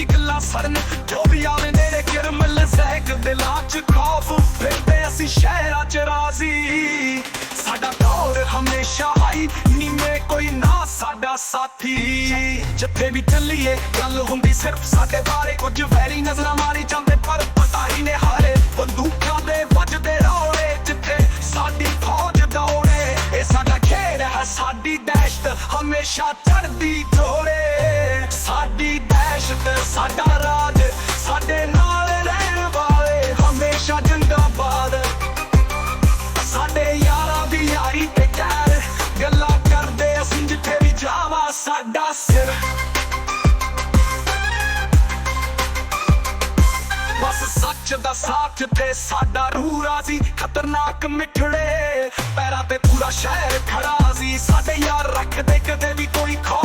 ਦੀ ਗੱਲਾਂ ਸੜਨ ਜੋ ਵੀ ਆਵੇ ਨੇੜੇ ਕਿਰਮਲ ਜ਼ਹਿਕ ਦਿਲਾਂ 'ਚ ਖੌਫ ਫਿਰਦੇ ਅਸੀਂ ਸ਼ਹਿਰਾਂ 'ਚ ਰਾਜ਼ੀ ਸਾਡਾ ਦੌਰ ਹਮੇਸ਼ਾ ਹਾਈ ਨੀਵੇਂ ਕੋਈ ਨਾ ਸਾਡਾ ਸਾਥੀ ਜਿੱਥੇ ਵੀ ਚੱਲੀਏ ਗੱਲ ਹੁੰਦੀ ਸਿਰਫ ਸਾਡੇ ਬਾਰੇ ਕੁਝ ਵੈਰੀ ਨਜ਼ਰਾਂ ਮਾਰੀ ਜਾਂਦੇ ਪਰ ਪਤਾ ਹੀ ਨੇ ਹਾਰੇ ਬੰਦੂਕਾਂ ਦੇ ਵੱਜਦੇ ਰੌਲੇ ਜਿੱਥੇ ਸਾਡੀ ਫੌਜ ਦੌੜੇ ਇਹ ਸਾਡਾ ਖੇਡ ਹੈ ਸਾਡੀ ਦਹਿਸ਼ਤ ਹਮੇਸ਼ਾ ਚੜ੍ਹਦੀ ਥੋੜੇ ਸਾਡੀ ਦਹਿਸ਼ਤ ਸਾਡਾ ਰਾਜ ਸਾਡੇ ਨਾਲ ਰਹਿਣ ਵਾਲੇ ਹਮੇਸ਼ਾ ਜਿੰਦਾਬਾਦ ਸਾਡੇ ਯਾਰਾਂ ਦੀ ਯਾਰੀ ਤੇ ਕਹਿਰ ਗੱਲਾਂ ਕਰਦੇ ਅਸੀਂ ਜਿੱਥੇ ਵੀ ਜਾਵਾਂ ਸਾਡਾ ਸਿਰ ਬਸ ਸੱਚ ਦਾ ਸਾਥ ਤੇ ਸਾਡਾ ਰੂਹ ਰਾਜ਼ੀ ਖਤਰਨਾਕ ਮਿੱਠੜੇ ਪੈਰਾਂ ਤੇ ਪੂਰਾ ਸ਼ਹਿਰ ਖੜਾ ਸੀ ਸਾਡੇ ਯਾਰ ਰੱਖਦੇ ਕਦੇ ਵੀ ਕੋਈ ਖੌਫ